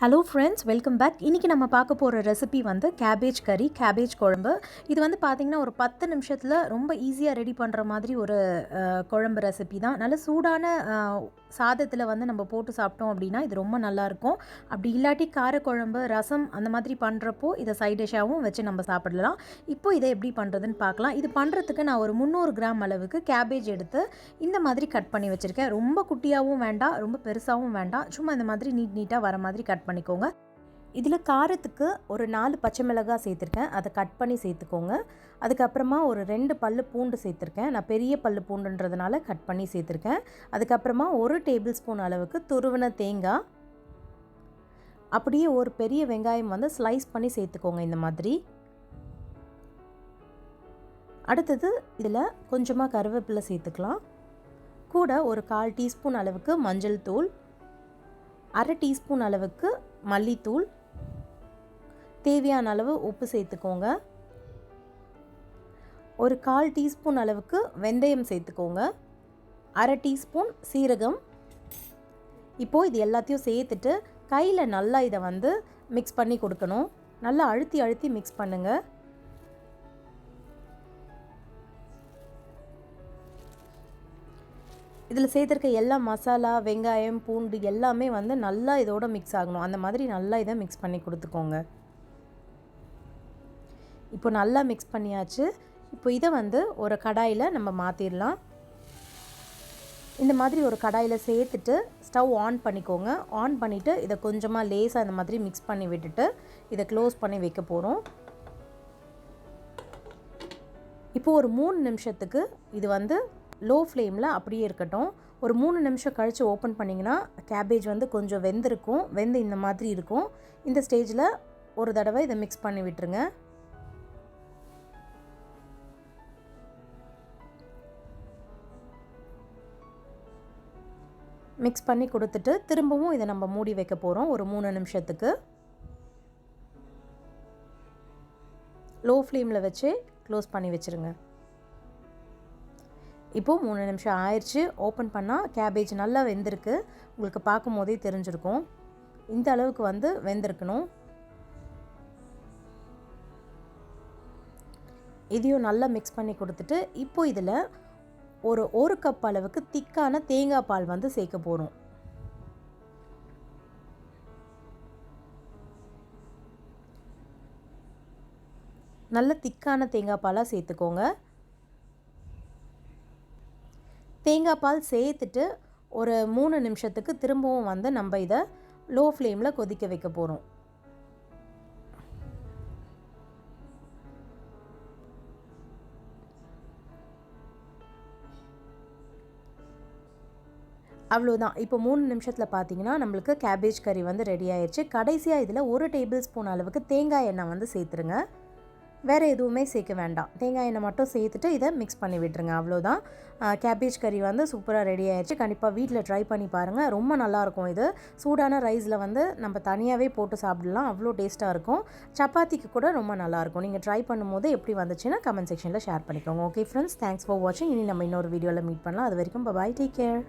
Hello friends, welcome back. இன்றைக்கி நம்ம பார்க்க போகிற ரெசிபி வந்து கேபேஜ் கறி, கேபேஜ் குழம்பு. இது வந்து பார்த்திங்கன்னா ஒரு 10 நிமிஷத்தில் ரொம்ப ஈஸியாக ரெடி பண்ணுற மாதிரி ஒரு குழம்பு ரெசிபி தான். நல்ல சூடான சாதத்தில் வந்து நம்ம போட்டு சாப்பிட்டோம் அப்படின்னா இது ரொம்ப நல்லாயிருக்கும். அப்படி இல்லாட்டி காரக்குழம்பு, ரசம் அந்த மாதிரி பண்ணுறப்போ இதை சைட் டிஷ்ஷாகவும் வச்சு நம்ம சாப்பிடலாம். இப்போ இதை எப்படி பண்ணுறதுன்னு பார்க்கலாம். இது பண்ணுறதுக்கு நான் ஒரு 300 கிராம் அளவுக்கு கேபேஜ் எடுத்து இந்த மாதிரி கட் பண்ணி வச்சுருக்கேன். ரொம்ப குட்டியாகவும் வேண்டாம், ரொம்ப பெருசாகவும் வேண்டாம். சும்மா இந்த மாதிரி நீட்டாக வர மாதிரி கட் பண்ணிக்கோங்க. இதில் காரத்துக்கு ஒரு 4 பச்சை மிளகாய் சேர்த்துருக்கேன், அதை கட் பண்ணி சேர்த்துக்கோங்க. அதுக்கப்புறமா ஒரு 2 பல்லு பூண்டு சேர்த்துருக்கேன். நான் பெரிய பல்லு பூண்டுன்றதுனால கட் பண்ணி சேர்த்துருக்கேன். அதுக்கப்புறமா 1 டேபிள் ஸ்பூன் அளவுக்கு துருவின தேங்காய், அப்படியே ஒரு பெரிய வெங்காயம் வந்து ஸ்லைஸ் பண்ணி சேர்த்துக்கோங்க இந்த மாதிரி. அடுத்தது இதில் கொஞ்சமாக கருவேப்பிலை சேர்த்துக்கலாம். கூட ஒரு 1/4 டீஸ்பூன் அளவுக்கு மஞ்சள் தூள், 1/2 டீஸ்பூன் அளவுக்கு மல்லித்தூள், தேவையான அளவு உப்பு சேர்த்துக்கோங்க. ஒரு 1/4 டீஸ்பூன் அளவுக்கு வெந்தயம் சேர்த்துக்கோங்க. 1/2 டீஸ்பூன் சீரகம். இப்போது இது எல்லாத்தையும் சேர்த்துட்டு கையில் நல்லா இதை வந்து மிக்ஸ் பண்ணி கொடுக்கணும். நல்லா அழுத்தி மிக்ஸ் பண்ணுங்கள். இதில் சேர்த்துருக்க எல்லா மசாலா, வெங்காயம், பூண்டு எல்லாமே வந்து நல்லா இதோட மிக்ஸ் ஆகணும். அந்த மாதிரி நல்லா இதை மிக்ஸ் பண்ணி கொடுத்துக்கோங்க. இப்போ நல்லா மிக்ஸ் பண்ணியாச்சு. இப்போ இதை வந்து ஒரு கடாயில் நம்ம மாற்றிடலாம். இந்த மாதிரி ஒரு கடாயில் சேர்த்துட்டு ஸ்டவ் ஆன் பண்ணிக்கோங்க. ஆன் பண்ணிவிட்டு இதை கொஞ்சமாக லேசாக இந்த மாதிரி மிக்ஸ் பண்ணி விட்டுட்டு இதை க்ளோஸ் பண்ணி வைக்க போகிறோம். இப்போது ஒரு 3 நிமிஷத்துக்கு இது வந்து லோ ஃப்ளேமில் அப்படியே இருக்கட்டும். ஒரு 3 நிமிஷம் கழித்து ஓப்பன் பண்ணிங்கன்னா கேபேஜ் வந்து கொஞ்சம் வெந்திருக்கும். வெந்து இந்த மாதிரி இருக்கும். இந்த ஸ்டேஜில் ஒரு தடவை இதை மிக்ஸ் பண்ணி விட்டுருங்க. மிக்ஸ் பண்ணி கொடுத்துட்டு திரும்பவும் இதை நம்ம மூடி வைக்க போகிறோம் ஒரு 3 நிமிஷத்துக்கு. லோ ஃப்ளேமில் வச்சு க்ளோஸ் பண்ணி வச்சுருங்க. இப்போது 3 நிமிஷம் ஆயிடுச்சு. ஓப்பன் பண்ணால் கேபேஜ் நல்லா வெந்திருக்கு. உங்களுக்கு பார்க்கும் போதே தெரிஞ்சிருக்கும். இந்த அளவுக்கு வந்து வெந்திருக்கணும். இதையும் நல்லா மிக்ஸ் பண்ணி கொடுத்துட்டு இப்போ இதில் ஒரு கப் அளவுக்கு திக்கான தேங்காய் பால் வந்து சேர்க்க போகிறோம். நல்ல திக்கான தேங்காய் பாலாக சேர்த்துக்கோங்க. தேங்காய் பால் சேர்த்துட்டு ஒரு 3 நிமிஷத்துக்கு திரும்பவும் வந்து நம்ம இதை லோ ஃப்ளேமில் கொதிக்க வைக்க போகிறோம். அவ்வளோதான். இப்போ 3 நிமிஷத்தில் பார்த்தீங்கன்னா நம்மளுக்கு கேபேஜ் கறி வந்து ரெடி ஆயிடுச்சு. கடைசியாக இதில் 1 டேபிள் ஸ்பூன் அளவுக்கு தேங்காய் எண்ணெய் வந்து சேர்த்துருங்க. வேறு எதுவுமே சேர்க்க வேண்டாம். தேங்காய் எண்ணெய் மட்டும் சேர்த்துட்டு இதை மிக்ஸ் பண்ணி விட்டுருங்க. அவ்வளோதான். கேபேஜ் கறி வந்து சூப்பராக ரெடி ஆயிடுச்சு. கண்டிப்பாக வீட்டில் ட்ரை பண்ணி பாருங்கள். ரொம்ப நல்லாயிருக்கும். இது சூடான ரைஸில் வந்து நம்ம தனியாகவே போட்டு சாப்பிடலாம். அவ்வளோ டேஸ்ட்டாக இருக்கும். சப்பாத்திக்கு கூட ரொம்ப நல்லாயிருக்கும். நீங்கள் ட்ரை பண்ணும்போது எப்படி வந்துச்சுன்னா கமெண்ட் செக்ஷனில் ஷேர் பண்ணிக்கோங்க. ஓகே ஃப்ரெண்ட்ஸ், தேங்க்ஸ் ஃபார் வாட்சிங். இனி நம்ம இன்னொரு வீடியோவில் மீட் பண்ணலாம். அது வரைக்கும் பாய், டேக் கேர்.